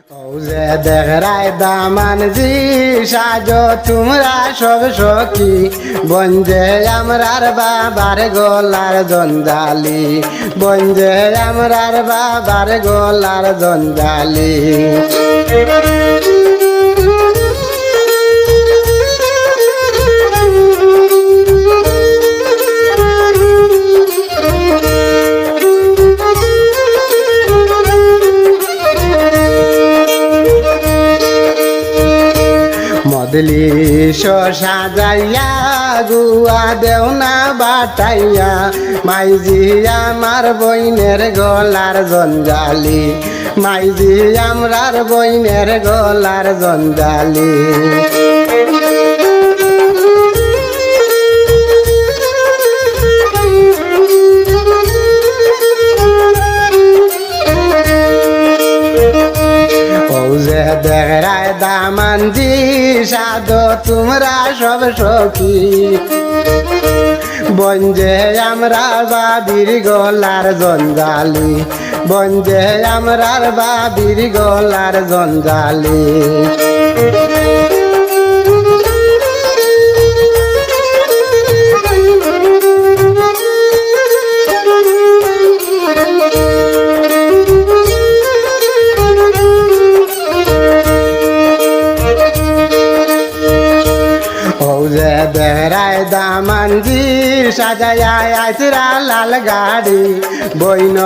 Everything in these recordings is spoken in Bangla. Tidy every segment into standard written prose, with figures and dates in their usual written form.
যে দেখরাই দামান জি সাজো তোমরা সব সখী বঞ্জে আমরার বাবার গলার জঞ্জালি বঞ্জে আমরার বাবার গলার জঞ্জালি মদলি সাজাইয়া গুয়া দেও না বাটাইয়া মাইজি আমার বইনের গলার জঞ্জালি মাইজি আমরার বইনের গলার জঞ্জালি দেখরায় দামান জি সাধো তোমরা সব সখী বঞ্জে আমরা বাবির গলার জঞ্জালি বঞ্জে আমরার বাবির গলার জঞ্জালি বেড়ায় দামান জি সাজায় আইসরা লাল গাড়ি বইন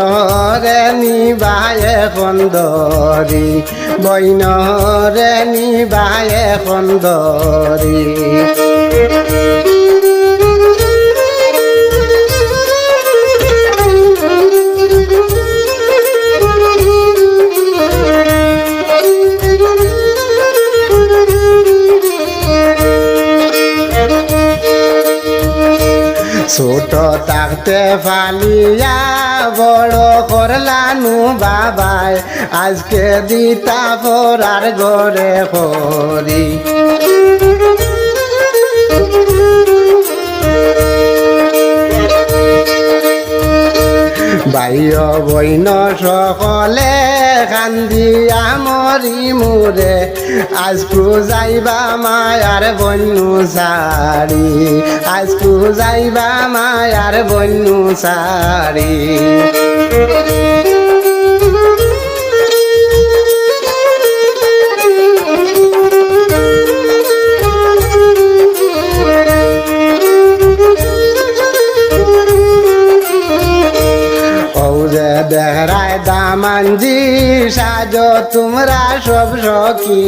রে নিবায়ে সুন্দরী বইন রে নিবায়ে সুন্দরী ছোট থাকতে ফালিয়া বড় করলানু বাবাই আজকে দিতা ফোরার ঘরে ফরি বাইয় বইন সকলে কান্দিয়া মরি মুরে আজকু যাইবা মায়ার বন্যু সারি আজকু যাইবা মায়ার বন্যু সারি দেখরায় দামান জি সাজো তোমরা সব সখী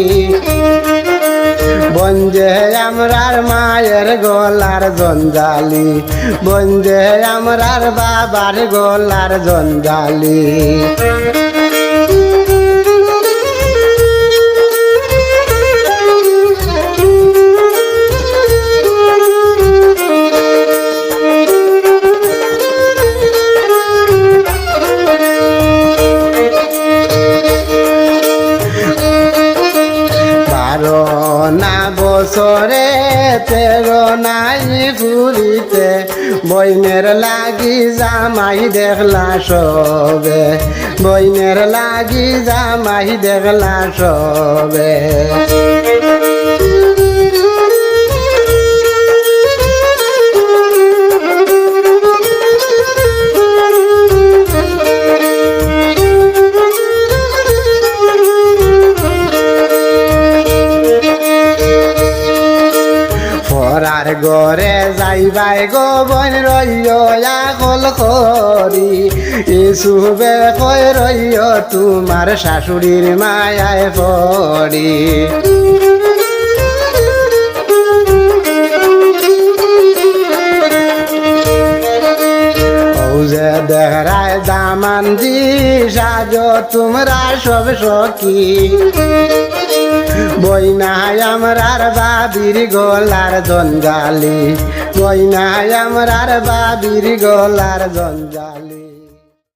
বঞ্জে আমরার মায়ের গলার জঞ্জালি বঞ্জে আমরার বাবার গলার জঞ্জালি বছরে তেরো নাই ঘুরিতে বইনের লাগি জামাই দেখলা সবে বইনের লাগি জামাই দেখলা সবে পরার ঘরে যাইবাই গো বন রইয়া কল করি ইসুবে কই রইয় তোমার শাশুড়ির মায়ায় পড়ি দেখরায় দামান জি সাজো তোমরা সব সখী বইনাই আমরার বাবির গলার জঞ্জালি বইনাই আমরার বাবির গলার জঞ্জালি।